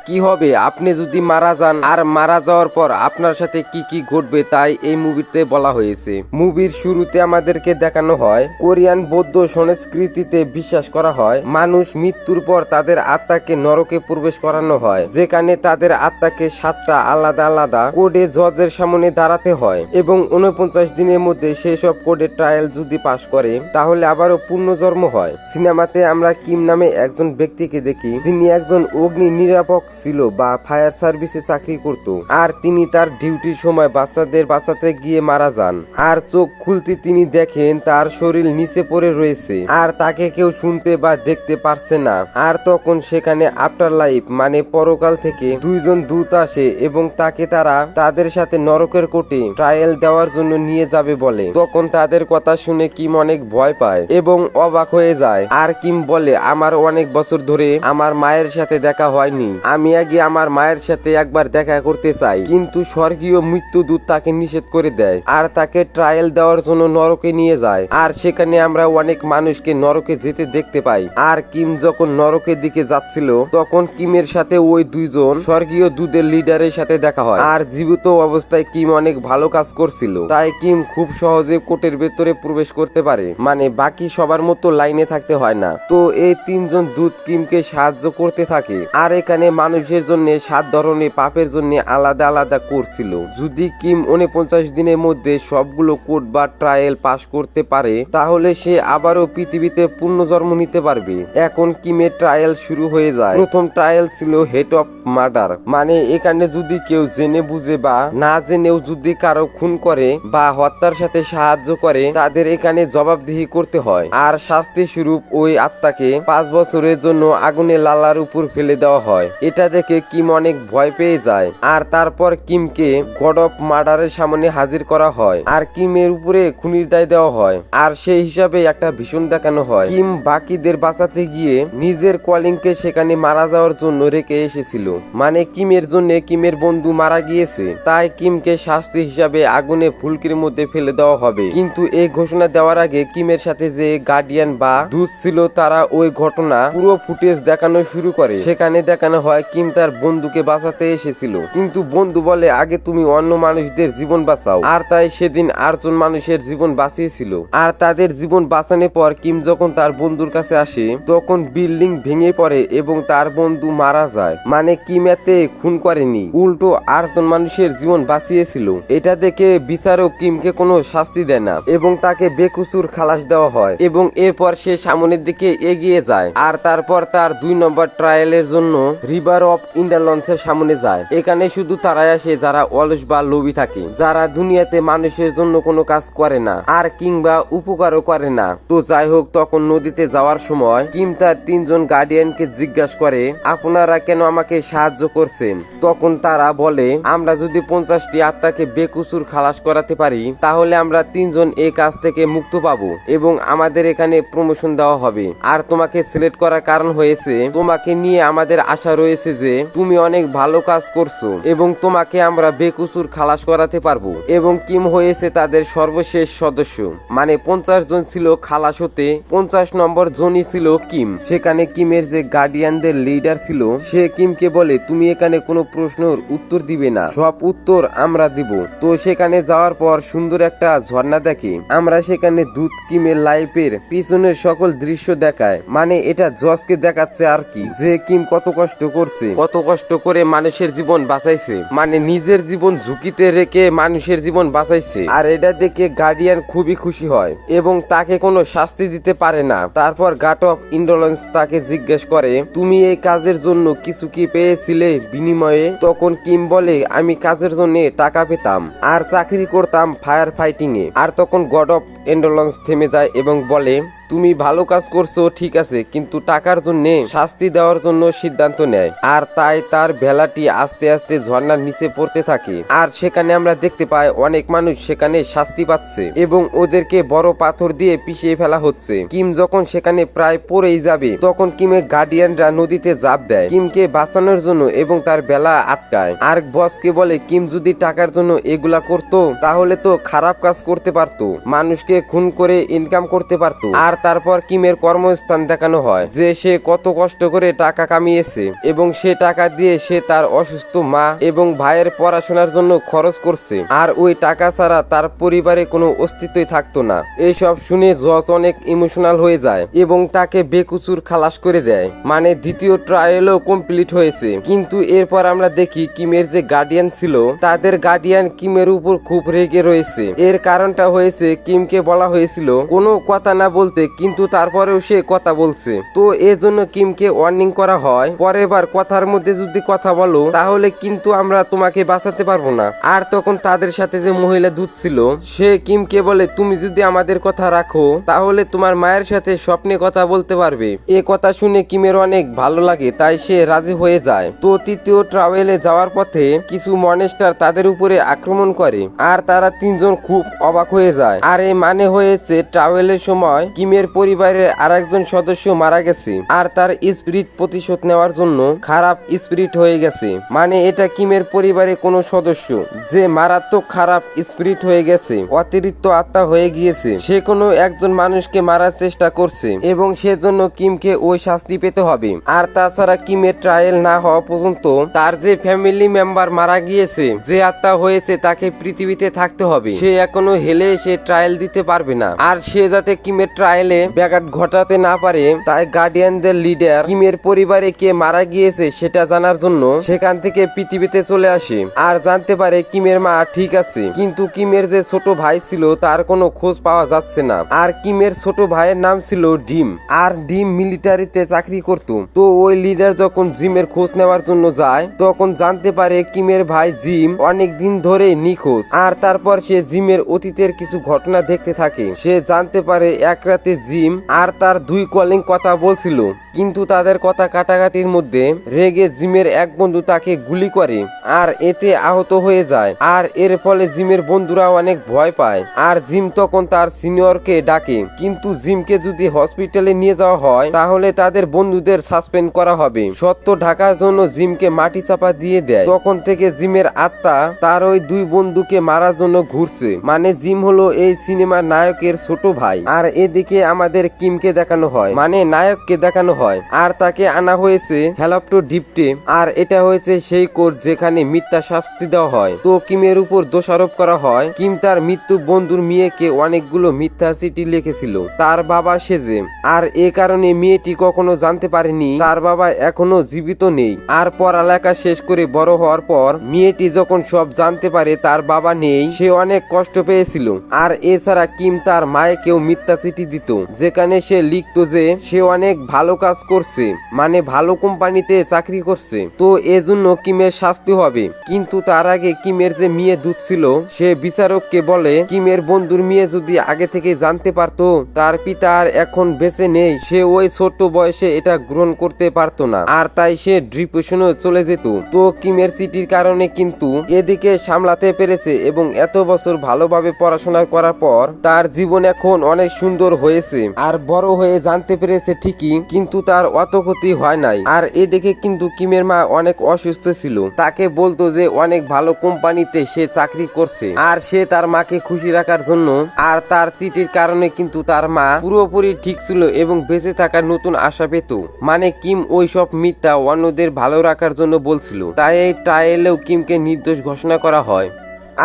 কি হবে আপনি যদি মারা যান, আর মারা যাওয়ার পর আপনার সাথে কি কি ঘটবে তাই এই মুভিতে বলা হয়েছে। মুভির শুরুতে আমাদেরকে দেখানো হয় কোরিয়ান বৌদ্ধ সংস্কৃতিতে বিশ্বাস করা হয় মানুষ মৃত্যুর পর তাদের আত্মাকে নরকে প্রবেশ করানো হয়, যেখানে তাদের আত্মাকে 7টা আলাদা আলাদা কোডে জজের সামনে দাঁড়াতে হয় এবং 49 দিনের মধ্যে সেই সব কোডের ট্রায়াল যদি পাশ করে তাহলে আবারও পুনর্জন্ম হয়। সিনেমাতে আমরা কিম নামে একজন ব্যক্তিকে দেখি যিনি একজন অগ্নি নিরাপক ছিল বা ফায়ার সার্ভিসে চাকরি করত, আর তিনি তার ডিউটির সময় বাচ্চাদের বাঁচাতে গিয়ে মারা যান। আর চোখ খুলতে তিনি দেখেন তার শরীর নিচে পড়ে রয়েছে আর তাকে কেউ শুনতে বা দেখতে পারছে না। আর তখন সেখানে আফটার লাইফ মানে পরকাল থেকে 2জন দূত আসে এবং তাকে তারা তাদের সাথে নরকের কোর্টে ট্রায়াল দেওয়ার জন্য নিয়ে যাবে বলে। তখন তাদের কথা শুনে কিম অনেক ভয় পায় এবং অবাক হয়ে যায়। আর কিম বলে, আমার অনেক বছর ধরে আমার মায়ের সাথে দেখা হয়নি, আমি আগে আমার মায়ের সাথে একবার দেখা করতে চাই। কিন্তু স্বর্গীয় মৃত্যুদূত তাকে নিষেধ করে দেয় আর তাকে ট্রায়াল দেওয়ার জন্য নরকে নিয়ে যায়। আর সেখানে আমরা অনেক মানুষকে নরকে যেতে দেখতে পাই। আর কিম যখন নরকের দিকে যাচ্ছিল তখন কিমের সাথে ওই 2জন স্বর্গীয় দূতের লিডারের সাথে দেখা হয়। আর জীবিত অবস্থায় কিম অনেক ভালো কাজ করছিল, তাই কিম খুব সহজে কোর্টের ভেতরে প্রবেশ করতে পারে, মানে বাকি সবার মতো লাইনে থাকতে হয় না। তো এই 3জন দূত কিমকে সাহায্য করতে থাকে। আর এখানে মানুষের জন্য 7 ধরনের পাপের জন্য আলাদা আলাদা কোর্স ছিল। যদি কিম 49 দিনের মধ্যে সবগুলো কোর্ট বা ট্রায়াল পাশ করতে পারে তাহলে সে আবারও পৃথিবীতে পুনর্জন্ম নিতে পারবে। এখন কিমের ট্রায়াল শুরু হয়ে যায়। প্রথম ট্রায়াল ছিল হেড অফ মার্ডার, মানে এখানে যদি কেউ জেনে বুঝে বা না জেনেও যদি কারো খুন করে বা হত্যার সাথে সাহায্য করে তাদের এখানে জবাবদিহি করতে হয়। আর শাস্তি স্বরূপ ওই আত্মাকে 5 বছরের জন্য আগুনে লালার উপর ফেলে দেওয়া হয়। এটা দেখে কিম অনেক ভয় পেয়ে যায়। আর তারপর কিমকে গড অফ মার্ডারের সামনে হাজির করা হয় আর কিমের উপরে খুনির দায় দেওয়া হয়। আর সেই হিসাবে একটা ভীষণ দেখানো হয় কিম বাকিদের বাঁচাতে গিয়ে নিজের কলিংকে সেখানে মারা যাওয়ার জন্য রেখে এসেছিল, মানে কিমের জন্য কিমের বন্ধু মারা গিয়েছে, তাই কিমকে শাস্তি হিসাবে আগুনে ফুলকির মধ্যে ফেলে দেওয়া হবে। কিন্তু এই ঘোষণা দেওয়ার আগে কিমের সাথে যে গার্ডিয়ান বা দূত ছিল তারা ওই ঘটনা পুরো ফুটেজ দেখানো শুরু করে। সেখানে দেখানো হয় কিম তার বন্ধুকে বাঁচাতে এসেছিল, কিন্তু বন্ধু বলে আগে তুমি অন্য মানুষদের জীবন বাঁচাও। আর তাই সেদিন 8জন মানুষের জীবন বাঁচিয়েছিল। আর তাদের জীবন বাঁচানোর পর কিম যখন তার বন্ধুর কাছে আসে তখন বিল্ডিং ভেঙে পড়ে এবং তার বন্ধু মারা যায়, মানে কিম এতে খুন করেনি, উল্টো 8জন মানুষের জীবন বাঁচিয়েছিল। এটা দেখে বিচারক কিমকে কোনো শাস্তি দেয় না এবং তাকে বেকসুর খালাস দেওয়া হয় এবং এরপর সে সামনের দিকে এগিয়ে যায়। আর তারপর তার 2 নম্বর ট্রায়ালের জন্য রিভার অফ ইন্ডালন্সের সামনে যায়। এখানে শুধু তারাই আসে যারা অলস বা লোভী থাকে, যারা দুনিয়াতে মানুষের জন্য কোনো কাজ করে না আর কিংবা উপকারও করে না। তো যাই হোক, তখন নদীতে যাওয়ার সময় কিম তার 3জন গার্ডিয়ানকে জিজ্ঞাসা করে আপনারা কেন আমাকে সাহায্য করছেন। তখন তারা বলে আমরা যদি 50টি আত্মাকে বেকসুর খালাস করাতে পারি তাহলে আমরা 3জন এই কাজ থেকে মুক্ত পাবো এবং আমাদের এখানে প্রমোশন দেওয়া হবে। আর তোমাকে সিলেক্ট করার কারণ হয়েছে তোমাকে নিয়ে আমাদের আশা রয়েছে যে তুমি অনেক ভালো কাজ করছো এবং তোমাকে আমরা বেকসুর খালাস করাতে পারবো। এবং কিম হয়েছে তাদের সর্বশেষ সদস্য, মানে 50 জন ছিল খালাস হতে, 50 নম্বর জনই ছিল কিম। সেখানে কিমের যে গার্ডিয়ানদের লিডার ছিল সে কিমকে বলে তুমি এখানে কোনো প্রশ্নের উত্তর দিবে না, সব উত্তর আমরা দিব। তো সেখানে যাওয়ার পর সুন্দর একটা ঝর্ণা দেখে আমরা। সেখানে দূত কিমের লাইফের পিছনের সকল দৃশ্য দেখায়, মানে এটা জজকে দেখাচ্ছে আর কি যে কিম কত কষ্ট করছে, কত কষ্ট করে মানুষের জীবন বাঁচাইছে, মানে নিজের জীবন ঝুঁকিতে রেখে মানুষের জীবন বাঁচাইছে। আর এটা দেখে গার্ডিয়ান খুবই খুশি হয় এবং তাকে কোনো শাস্তি দিতে পারে না। তারপর গার্ড অফ ইন্ডোলেন্স তাকে জিজ্ঞেস করে তুমি এই কাজের জন্য কিছু কি পেয়েছিলে বিনিময়ে। তখন কিম বলে আমি কাজের জন্য টাকা পেতাম আর চাকরি করতাম ফায়ার ফাইটিং এ। আর তখন গড অফ ইন্ডোলেন্স থেমে যায় এবং বলে তুমি ভালো কাজ করছো ঠিক আছে, কিন্তু টাকার জন্য শাস্তি দেওয়ার জন্য সিদ্ধান্ত নেয়। আর তাই তার ভেলাটি আস্তে আস্তে ঝর্ণার নিচে পড়তে থাকে। আর সেখানে আমরা দেখতে পাই অনেক মানুষ সেখানে শাস্তি পাচ্ছে এবং ওদেরকে বড় পাথর দিয়ে পিষিয়ে ফেলা হচ্ছে। কিম যখন সেখানে প্রায় পড়েই যাবে তখন কিমের গার্ডিয়ানরা নদীতে ঝাঁপ দেয় কিমকে বাঁচানোর জন্য এবং তার বেলা আটকায়। আর বসকে বলে কিম যদি টাকার জন্য এগুলা করতো তাহলে তো খারাপ কাজ করতে পারতো, মানুষকে খুন করে ইনকাম করতে পারতো। আর তারপর কিমের কর্মস্থান দেখানো হয় যে সে কত কষ্ট করে টাকা কামিয়েছে এবং সে টাকা দিয়ে সে তার অসুস্থ মা এবং ভাইয়ের পড়াশোনার জন্য খরচ করছে, আর ওই টাকা ছাড়া তার পরিবারে কোনো অস্তিত্বই থাকতো না। এইসব শুনে জজ অনেক ইমোশনাল হয়ে যায় এবং তাকে বেকুচুর খালাস করে দেয়। মানে দ্বিতীয় ট্রায়ালও কমপ্লিট হয়েছে, কিন্তু এরপর আমরা দেখি কিমের যে গার্ডিয়ান ছিল তাদের গার্ডিয়ান কিমের উপর খুব রেগে রয়েছে। এর কারণটা হয়েছে কিমকে বলা হয়েছিল কোনো কথা না বলতে, কিন্তু তারপরেও সে কথা বলছে। তো এজন্য কিমকে ওয়ার্নিং করা হয়, পরের বার কথার মধ্যে যদি কথা বলো তাহলে কিন্তু আমরা তোমাকে বাঁচাতে পারবো না। আর তখন তাদের সাথে যে মহিলা দূত ছিল সে কিমকে বলে তুমি যদি আমাদের কথা রাখো তাহলে তোমার মায়ের সাথে স্বপ্নে কথা বলতে পারবে। এ কথা শুনে কিমের অনেক ভালো লাগে, তাই সে রাজি হয়ে যায়। তো তৃতীয় ট্রাভেলে যাওয়ার পথে কিছু মনস্টার তাদের উপরে আক্রমণ করে আর তারা তিনজন খুব অবাক হয়ে যায়। আর এই মানে হয়েছে ট্রাভেলের সময় কিমের পরিবারের আরেকজন সদস্য মারা গেছে আর তার স্পিরিট প্রতিশোধ নেওয়ার জন্য খারাপ স্পিরিট হয়ে গেছে। মানে এটা কিমের পরিবারে কোনো সদস্য যে মারাত্মক খারাপ স্পিরিট হয়ে গেছে, অতিরিক্ত আত্মা হয়ে গিয়েছে, সে কোনো একজন মানুষকে মারার চেষ্টা করছে এবং সেজন্য কিমকে ওই শাস্তি পেতে হবে। আর তাছাড়া কিমের ট্রায়াল না হওয়া পর্যন্ত তার যে ফ্যামিলি মেম্বার মারা গিয়েছে, যে আত্মা হয়েছে তাকে পৃথিবীতে থাকতে হবে, সে এখনো হেলে সে ট্রায়াল দিতে পারবে না। আর সে যাতে কিমের ট্রায়ালে ব্যাঘাত ঘটাতে না পারে তাই গার্ডিয়ানদের লিডার কিমের পরিবারে কে মারা গিয়েছে সেটা জানার জন্য সেখান থেকে পৃথিবীতে চলে আসে আর জানতে পারে কিমের মা ঠিক আছে, কিন্তু কিমের যে ছোট ভাই ছিল তার কোনো খোঁজ পাওয়া যাচ্ছে না। আর কিমের ছোট ভাইয়ের নাম ছিল ডিম, আর ডিম মিলিটারিতে চাকরি করত। তো ওই লিডার যখন জিমের খোঁজ নেওয়ার জন্য যায় তখন জানতে পারে কিমের ভাই জিম অনেক দিন ধরে নিখোঁজ। আর তারপর সে জিমের অতীতের কিছু ঘটনা দেখতে থাকে। সে জানতে পারে এক রাতে জিম আর তার দুই কলিং কথা বলছিল, কিন্তু তাদের কথা কাটাকাটির মধ্যে রেগে জিমের এক বন্ধু তাকে গুলি করে আর এতে আহত হয়ে যায়। আর এর ফলে জিমের বন্ধুরা অনেক ভয় পায় আর জিম তখন তার সিনিয়রকে ডাকে, কিন্তু জিমকে যদি হসপিটালে নিয়ে যাওয়া হয় তাহলে তাদের বন্ধুদের সাসপেন্ড করা হবে। সত্য ঢাকার জন্য জিমকে মাটি চাপা দিয়ে দেয়। তখন থেকে জিমের আত্মা তার ওই দুই বন্ধুকে মারার জন্য ঘুরছে। মানে জিম হলো এই সিনেমার নায়কের ছোট ভাই। আর এদিকে আমাদের কিমকে দেখানো হয়, মানে নায়ককে দেখানো হয়, আর তাকে আনা হয়েছে হেলিকপ্টার ডিপটে। আর এটা হয়েছে সেই কোর্ট যেখানে মিথ্যা শাস্তি দেওয়া হয়। তো কিমের উপর দোষারোপ করা হয় কিম তার মৃত্যু বন্ধুর মেয়েকে অনেকগুলো মিথ্যা চিঠি লিখেছিল তার বাবা সেজে। আর এ কারণে মেয়েটি কখনো জানতে পারেনি তার বাবা এখনো জীবিত নেই। আর পড়ালেখা শেষ করে বড় হওয়ার পর মেয়েটি যখন সব জানতে পারে তার বাবা নেই, সে অনেক কষ্ট পেয়েছিল। আর এছাড়া কিম তার মায়েকেও মিথ্যা চিঠি দিত যেখানে সে লিখতো যে সে অনেক ভালো কাজ করছে, মানে ভালো কোম্পানিতে চাকরি করছে, তো এজন্য কিমের শাস্তি হবে। কিন্তু তার আগে কিমের যে মেয়ে দূত ছিল সে বিচারককে বলে কিমের বন্ধুর মেয়ে যদি আগে থেকে জানতে পারতো তার পিতা আর এখন বেঁচে নেই, সে ওই ছোট্ট বয়সে এটা গ্রহণ করতে পারতো না, আর তাই সে ডিপ্রেশনে চলে যেত। তো কিমের চিঠির কারণে কিন্তু এদিকে সামলাতে পেরেছে এবং এত বছর ভালোভাবে পড়াশোনা করার পর তার জীবন এখন অনেক সুন্দর হয়েছে আর বড় হয়ে জানতে পেরেছে ঠিকই, কিন্তু তার অত ক্ষতি হয় নাই। আর এদিকে কিন্তু কিমের মা অনেক অসুস্থ ছিল, তাকে বলতো যে অনেক ভালো কোম্পানিতে সে চাকরি করছে আর সে তার মাকে খুশি রাখার জন্য। আর তার চিঠির কারণে কিন্তু তার মা পুরোপুরি ঠিক ছিল এবং বেঁচে থাকার নতুন আশা পেত। মানে কিম ওই সব মিথ্যা অন্যদের ভালো রাখার জন্য বলছিল, তাই এই ট্রায়ালেও কিমকে নির্দোষ ঘোষণা করা হয়।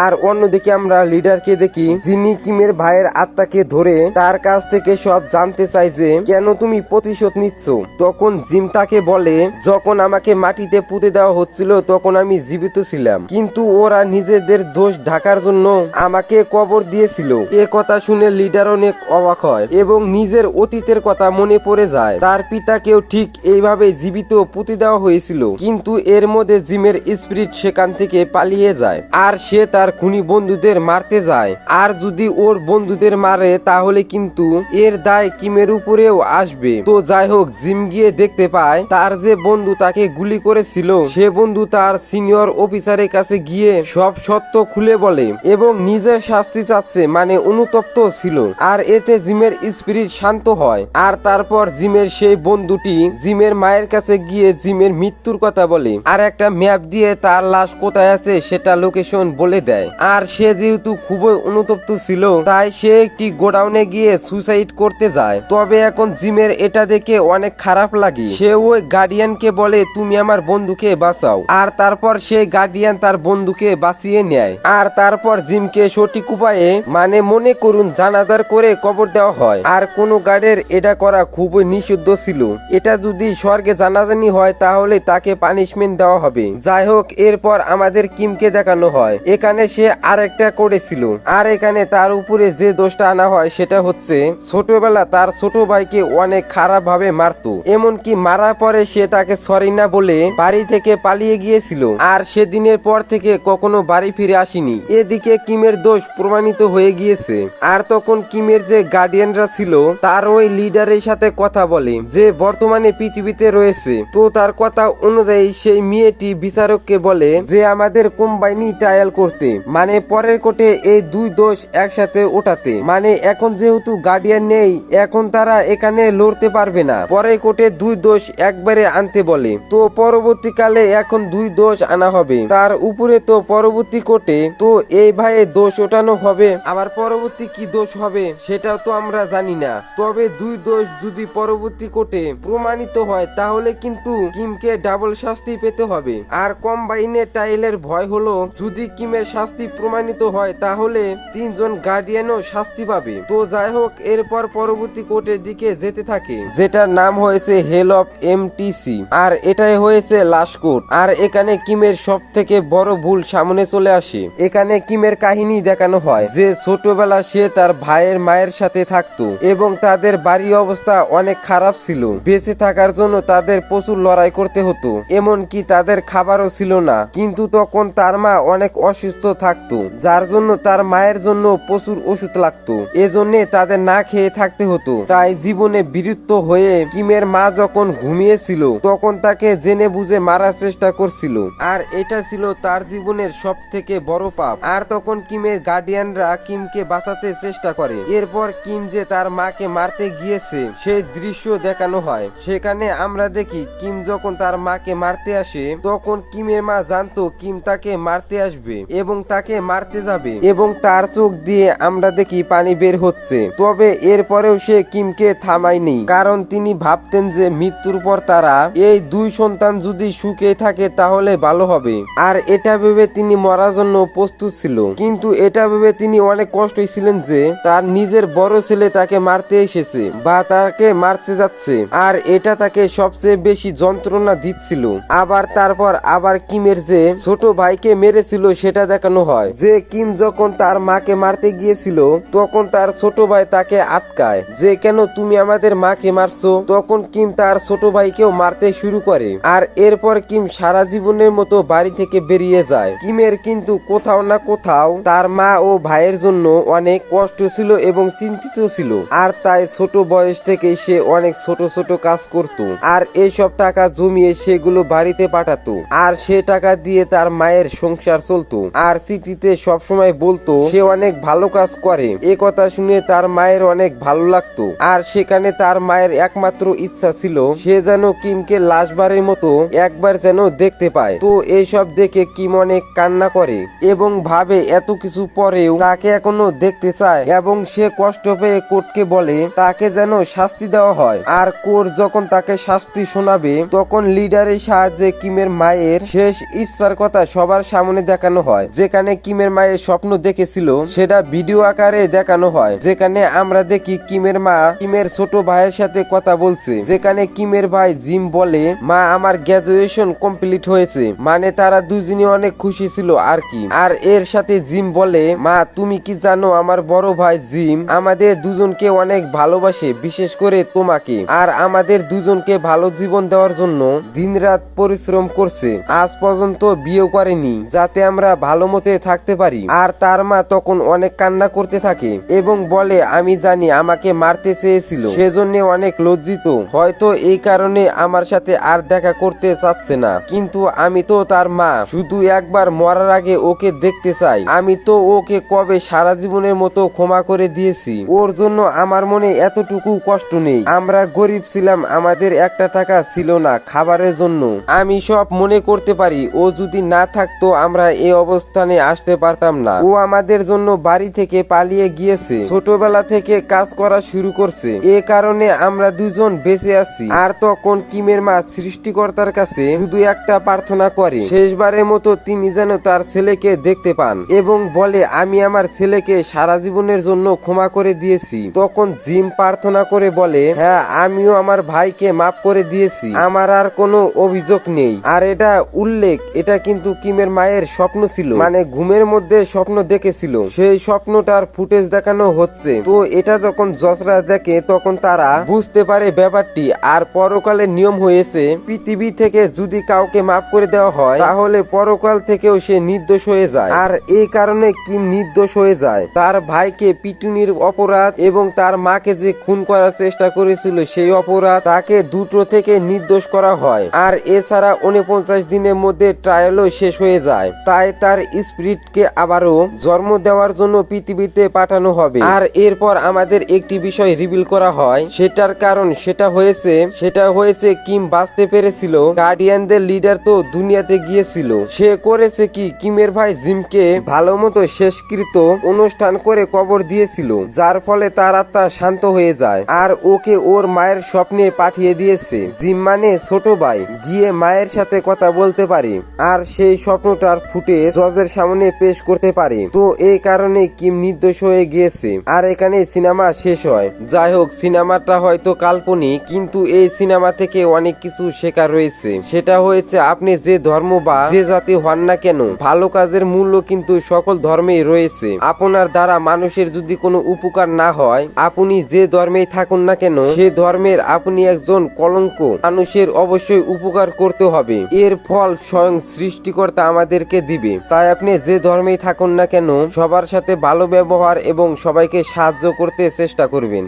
আর অন্যদিকে আমরা লিডারকে দেখি যিনি কিমের ভাইয়ের আত্মাকে ধরে তার কাছ থেকে সব জানতে চাই যে কেন তুমি প্রতিশোধ নিচ্ছ। তখন জিম তাকে বলে যখন আমাকে মাটিতে পুঁতে দেওয়া হচ্ছিল তখন আমি জীবিত ছিলাম, কিন্তু ওরা নিজেদের দোষ ঢাকার জন্য আমাকে কবর দিয়েছিল। এ কথা শুনে লিডার অনেক অবাক হয় এবং নিজের অতীতের কথা মনে পড়ে যায়। তার পিতাকেও ঠিক এইভাবে জীবিত পুঁতে দেওয়া হয়েছিল, কিন্তু এর মধ্যে জিমের স্পিরিট সেখান থেকে পালিয়ে যায় আর সে তার খুনি বন্ধুদের মারতে যায়। আর যদি ওর বন্ধুদের মারে তাহলে কিন্তু এর দায় কিমের উপরেও আসবে। তো যাই হোক, জিম গিয়ে দেখতে পায় তার যে বন্ধু তাকে গুলি করেছিল সে বন্ধু তার সিনিয়র অফিসারের কাছে গিয়ে সব সত্য খুলে বলে এবং নিজের শাস্তি চাচ্ছে, মানে অনুতপ্ত ছিল। আর এতে জিমের স্পিরিট শান্ত হয়। আর তারপর জিমের সেই বন্ধুটি জিমের মায়ের কাছে গিয়ে জিমের মৃত্যুর কথা বলে আর একটা ম্যাপ দিয়ে তার লাশ কোথায় আছে সেটা লোকেশন বলে দেয়। দেয়। আর সে যেহেতু খুবই অনুতপ্ত ছিল তাই সে একটি গোডাউনে গিয়ে সুসাইড করতে যায়। তবে এখন জিমের এটা দেখে অনেক খারাপ লাগে। সে ওই গার্ডিয়ানকে বলে তুমি আমার বন্ধুকে বাঁচাও। আর তারপর সেই গার্ডিয়ান তার বন্ধুকে বাঁচিয়ে নেয়। আর তারপর জিমকে সঠিক উপায়ে মানে মনে করুন জানাজার করে কবর দেওয়া হয়। আর কোন গার্ডের এটা করা খুবই নিষিদ্ধ ছিল। এটা যদি স্বর্গে জানাজানি হয় তাহলে তাকে পানিশমেন্ট দেওয়া হবে। যাই হোক, এরপর আমাদের কিমকে দেখানো হয় এখানে সে আরেকটা করেছিল। আর এখানে তার উপরে যে দোষটা আনা হয় সেটা হচ্ছে ছোটবেলা তার ছোট ভাইকে অনেক খারাপ ভাবে মারতো। এমনকি মারার পরে সে তাকে সরি না বলে বাড়ি থেকে পালিয়ে গিয়েছিল। আর সেদিনের পর থেকে কখনো বাড়ি ফিরে আসেনি। এদিকে কিমের দোষ প্রমাণিত হয়ে গিয়েছে। আর তখন কিমের যে গার্ডিয়ানরা ছিল তার ওই লিডারের সাথে কথা বলে যে বর্তমানে পৃথিবীতে রয়েছে। তো তার কথা অনুযায়ী সেই মেয়েটি বিচারককে বলে যে আমাদের কম্বাইনি ট্রায়াল করতে, মানে পরের কোর্টে এই দুই দোষ একসাথে ওঠাতে। মানে এখন যেহেতু গার্ডিয়ান নেই এখন তারা এখানে লড়তে পারবে না। পরের কোর্টে দুই দোষ একবারে আনতে বলে। তো পরবর্তীকালে এখন দুই দোষ আনা হবে তার উপরে। তো পরবর্তী কোর্টে তো এই ভাইয়ের দোষ ওঠানো হবে। আবার পরবর্তী কি দোষ হবে সেটাও তো আমরা জানি না। তবে দুই দোষ যদি পরবর্তী কোর্টে প্রমাণিত হয় তাহলে কিন্তু কিমকে ডাবল শাস্তি পেতে হবে। আর কম্বাইনের টাইলের ভয় হলো যদি কিমের শাস্তি প্রমাণিত হয় তাহলে তিনজন গার্ডিয়ানও শাস্তি পাবে। তো যাই হোক, এরপর পরবর্তী কোর্টের দিকে যেতে থাকে যেটার নাম হয়েছে হেল অফ এমটিসি। আর এটাই হয়েছে লাস্ট কোর্ট। আর এখানে কিমের সব থেকে বড় ভুল সামনে চলে আসে। এখানে কিমের কাহিনী দেখানো হয় যে ছোটবেলা সে তার ভাইয়ের মায়ের সাথে থাকতো এবং তাদের বাড়ি অবস্থা অনেক খারাপ ছিল। বেঁচে থাকার জন্য তাদের প্রচুর লড়াই করতে হতো, এমনকি তাদের খাবারও ছিল না। কিন্তু তখন তার মা অনেক অসুস্থ থাকতো যার জন্য তার মায়ের জন্য প্রচুর ওষুধ লাগতো। এজন্য তাদের না খেয়ে থাকতে হতো। তাই জীবনে বিরক্ত হয়ে কিমের মা যখন ঘুমিয়েছিল তখন তাকে জেনে বুঝে মারার চেষ্টা করছিল। আর এটা ছিল তার জীবনের সব থেকে বড় পাপ। আর তখন কিমের গার্ডিয়ানরা কিমকে বাঁচাতে চেষ্টা করে। এরপর কিম যে তার মাকে মারতে গিয়েছে সেই দৃশ্য দেখানো হয়। সেখানে আমরা দেখি কিম যখন তার মাকে মারতে আসে তখন কিমের মা জানতো কিম তাকে মারতে আসবে এবং তাকে মারতে যাবে এবং তার চোখ দিয়ে আমরা দেখি পানি বের হচ্ছে। তবে এরপরেও সে কিমকে থামায়নি, কারণ তিনি ভাবতেন যে মৃত্যুর পর তারা এই দুই সন্তান যদি সুখে থাকে তাহলে ভালো হবে। আর এটা ভেবে তিনি মরার জন্য প্রস্তুত ছিল। কিন্তু এটা ভেবে তিনি অনেক কষ্টই ছিলেন যে তার নিজের বড় ছেলে তাকে মারতে এসেছে বা তাকে মারতে যাচ্ছে। আর এটা তাকে সবচেয়ে বেশি যন্ত্রণা দিচ্ছিল। আবার তারপর আবার কিমের যে ছোট ভাইকে মেরেছিল সেটা দেখানো হয় যে কিম যখন তার মাকে মারতে গিয়েছিল তখন তার ছোট ভাই তাকে আটকায় যে কেন তুমি আমাদের মাকে মারছো। তখন কিম তার ছোট ভাইকেও মারতে শুরু করে। আর এরপর কিম সারা জীবনের মতো বাড়ি থেকে বেরিয়ে যায়। কিমের কিন্তু কোথাও না কোথাও তার মা ও ভাইয়ের জন্য অনেক কষ্ট ছিল এবং চিন্তিত ছিল। আর তাই ছোট বয়স থেকে সে অনেক ছোট ছোট কাজ করত। আর এইসব টাকা জমিয়ে সেগুলো বাড়িতে পাঠাতো। আর সে টাকা দিয়ে তার মায়ের সংসার চলতো। আর চিঠিতে সবসময় বলতো সে অনেক ভালো কাজ করে। এ কথা শুনে তার মায়ের অনেক ভালো লাগতো। আর সেখানে তার মায়ের একমাত্র ইচ্ছা ছিল সে যেন কিমকে লাশবারের মতো একবার যেন দেখতে পায়। তো এইসব দেখে কিম অনেক কান্না করে এবং ভাবে এত কিছু পরেও তাকে এখনো দেখতে চায় এবং সে কষ্ট পেয়ে কোর্টকে বলে তাকে যেন শাস্তি দেওয়া হয়। আর কোর্ট যখন তাকে শাস্তি শোনাবে তখন লিডারের সাহায্যে কিমের মায়ের শেষ ইচ্ছার কথা সবার সামনে দেখানো হয়। যেখানে কিমের মায়ের স্বপ্ন দেখেছিল সেটা ভিডিও আকারে দেখানো হয়। যেখানে আমরা দেখি কিমের মা কিমের ছোট ভাইয়ের সাথে কথা বলছে। যেখানে কিমের ভাই জিম বলে মা আমার গ্রাজুয়েশন কমপ্লিট হয়েছে। মানে তারা দুজনই অনেক খুশি ছিল আর কি। আর এর সাথে জিম বলে মা তুমি কি জানো আমার বড় ভাই জিম আমাদের দুজনকে অনেক ভালোবাসে, বিশেষ করে তোমাকে। আর আমাদের দুজনকে ভালো জীবন দেওয়ার জন্য দিনরাত পরিশ্রম করছে, আজ পর্যন্ত বিয়ে করেনি যাতে আমরা ভালো মতে থাকতে পারি। আর তার মা তখন অনেক কান্না করতে থাকে এবং বলে আমি জানি আমাকে মারতে চেয়েছিল, সেজন্য অনেক লজ্জিত, হয়তো এই কারণে আমার সাথে আর দেখা করতে চাচ্ছে না। কিন্তু আমি তো তার মা, শুধু একবার মরার আগে ওকে দেখতে চাই। আমি তো ওকে কবে সারা জীবনের মতো ক্ষমা করে দিয়েছি, ওর জন্য আমার মনে এতটুকু কষ্ট নেই। আমরা গরিব ছিলাম, আমাদের একটা টাকা ছিল না খাবারের জন্য। আমি সব মনে করতে পারি ও যদি না থাকতো আমরা এই অবস্থা অনুষ্ঠানে আসতে পারতাম না। ও আমাদের জন্য বাড়ি থেকে পালিয়ে গিয়েছে, ছোটবেলা থেকে কাজ করা শুরু করছে, এ কারণে আমরা দুজন বেঁচে আছি। আর তখন কিমের মা সৃষ্টিকর্তার কাছে শুধু একটা প্রার্থনা করে, শেষবারের মতো তিনি যেন তার ছেলেকে দেখতে পান এবং বলে আমি আমার ছেলেকে সারা জীবনের জন্য ক্ষমা করে দিয়েছি। তখন জিম প্রার্থনা করে বলে, হ্যাঁ আমিও আমার ভাইকে মাফ করে দিয়েছি, আমার আর কোনো অভিযোগ নেই। আর এটা উল্লেখ, এটা কিন্তু কিমের মায়ের স্বপ্ন ছিল, মানে ঘুমের মধ্যে স্বপ্ন দেখেছিল, সেই স্বপ্নটার ফুটেজ দেখানো হচ্ছে। তো এটা যখন যশরা দেখে তখন তারা বুঝতে পারে ব্যাপারটি। আর পরকালের নিয়ম হয়েছে, পৃথিবী থেকে যদি কাউকে মাফ করে দেওয়া হয় তাহলে পরকাল থেকেও সে নির্দোষ হয়ে যায়। আর এই কারণে কিম নির্দোষ হয়ে যায়। তার ভাইকে পিটুনির অপরাধ এবং তার মাকে যে খুন করার চেষ্টা করেছিল সেই অপরাধ, তাকে দুটো থেকে নির্দোষ করা হয়। আর এছাড়া 49 দিনের মধ্যে ট্রায়ালও শেষ হয়ে যায়, তাই তার স্পিরিটকে আবারও জন্ম দেওয়ার জন্য পৃথিবীতে পাঠানো হবে। আর এরপর আমাদের একটি বিষয় রিভিল করা হয়, সেটার কারণ সেটা হয়েছে কিম বাঁচতে পেরেছিল। গার্ডিয়ানদের লিডার তো দুনিয়াতে গিয়েছিল, সে করেছে কি কিমের ভাই জিমকে ভালো মতো শেষকৃত অনুষ্ঠান করে কবর দিয়েছিল, যার ফলে তার আত্মা শান্ত হয়ে যায় আর ওকে ওর মায়ের স্বপ্নে পাঠিয়ে দিয়েছে। জিম মানে ছোট ভাই, গিয়ে মায়ের সাথে কথা বলতে পারে আর সেই স্বপ্নটার ফুটেজ জজের সামনে পেশ করতে পারে। তো এই কারণে কিম নির্দোষ হয়ে গিয়েছে। আর এখানে সিনেমা শেষ হয়। যাই হোক, সিনেমাটা হয়তো কাল্পনিক, কিন্তু এই সিনেমা থেকে অনেক কিছু শেখার রয়েছে। সেটা হয়েছে আপনি যে ধর্ম বা যে জাতি হন না কেন, ভালো কাজের মূল্য কিন্তু সকল ধর্মেই রয়েছে। আপনার দ্বারা মানুষের যদি কোনো উপকার না হয়, আপনি যে ধর্মেই থাকুন না কেন, সে ধর্মের আপনি একজন কলঙ্ক। মানুষের অবশ্যই উপকার করতে হবে, এর ফল স্বয়ং সৃষ্টিকর্তা আমাদেরকে দিবে। তাই আপনি যে ধর্মেই থাকুন না কেন, সবার সাথে ভালো ব্যবহার এবং সবাইকে সাহায্য করতে চেষ্টা করবেন।